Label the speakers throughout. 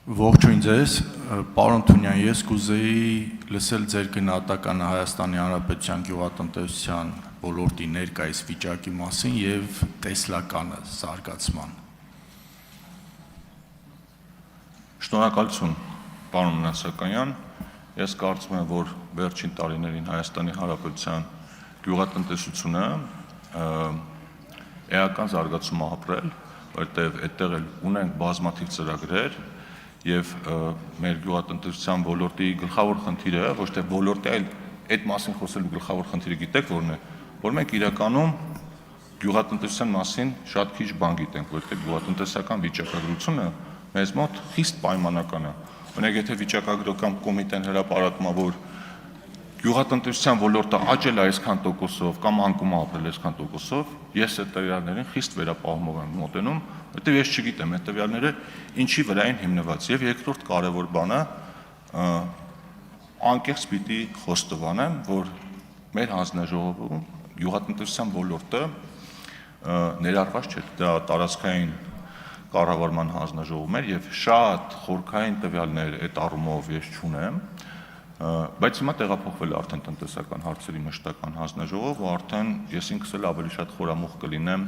Speaker 1: Ողջույն ձեզ, պարոն Թունյան, ես կուզեի լսել ձեր գնահատականը Հայաստանի Հանրապետության գյուղատնտեսության ոլորտի ներկայիս վիճակի մասին եւ տեսլականը զարգացման։
Speaker 2: Շնորհակալություն, պարոն Մնացականյան, ես կարծում եմ, որ վերջին տարիներին Հայաստանի Հանրապետության գյուղատնտեսությունը էական զարգացում է ապրել, որտեղ այդտեղ ունենք բազմաթիվ ծրագրեր եւ մեր գյուղատնտեսության ոլորտի գլխավոր խնդիրը, ոչ թե ոլորտի, այլ այդ մասին խոսելու գլխավոր խնդիրը գիտեք որն է, որ մենք իրականում գյուղատնտեսության մասին շատ քիչ բան գիտենք, որտեղ գյուղատնտեսական վիճակագրությունը մեզ մոտ խիստ պայմանական է։ Օրինակ, եթե վիճակագրական կոմիտեն հրապարակում է, որ գյուղատնտեսության ոլորտը աճել է այսքան տոկոսով կամ անկում է ապրել այսքան տոկոսով, ես այդ տվյալներին խիստ վերապահումով եմ մոտենում, որտեղ ես չգիտեմ այդ տվյալները ինչի վրա են հիմնված։ Եվ երկրորդ կարևոր բանը անկեղծ պիտի խոստովանեմ, որ մեր հանձնաժողովում գյուղատնտեսության ոլորտը ներառված չէր, դա տարածքային կառավարման հանձնաժողովում էր եւ շատ խորքային տվյալներ այդ առումով ես չունեմ, բայց հիմա տեղափոխվել է արդեն տնտեսական հարցերի մշտական հանձնաժողով ու արդեն ես ինքս էլ ավելի շատ խորամուխ կլինեմ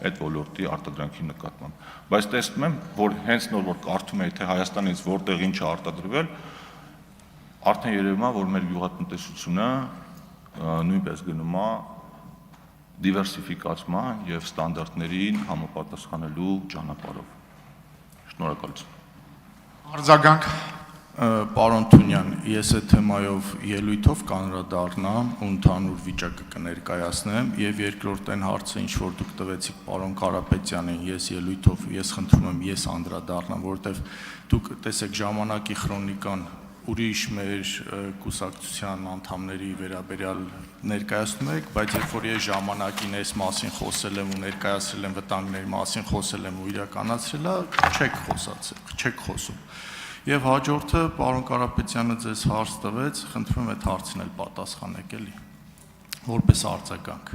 Speaker 2: այդ ոլորտի արտադրանքի նկատմամբ։ Բայց տեսնում եմ, որ հենց նոր որ կարդում եի թե Հայաստանից որտեղ ինչ է արտադրվել, արդեն երևում է, որ մեր գյուղատնտեսությունը նույնպես գնում է դիվերսիֆիկացման եւ ստանդարտներին համապատասխանելու ճանապարհով։ Շնորհակալություն։
Speaker 1: Արձագանք Պարոն Թունյան, ես այդ թեմայով ելույթով կանրադառնամ ու ընդհանուր վիճակը կներկայացնեմ եւ երկրորդ այն հարցը, ինչ որ դուք տվեցիք պարոն Կարապետյանին, ես ելույթով ես խնդրում եմ ես անդրադառնամ, որովհետեւ դուք տեսեք ժամանակի քրոնիկան ուրիշ մեր կուսակցության անդամների վերաբերյալ ներկայացնում եք, բայց երբ որ ես ժամանակին այս մասին խոսել եմ ու ներկայացրել եմ վտանգների մասին խոսել եմ ու իրականացրել չեք խոսում։ Եվ հաջորդը պարոն Կարապետյանը ձեզ հարց տվեց, խնդրում եմ այդ հարցին էլ պատասխանեք էլի, որպես արձագանք։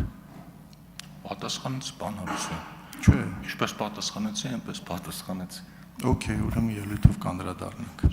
Speaker 2: Պատասխանեց բան հարցը։
Speaker 1: Չէ,
Speaker 2: ինչպես պատասխանեցի, այնպես պատասխանեցի։
Speaker 1: Okay, ուրեմն ելույթով կանդրադառնանք։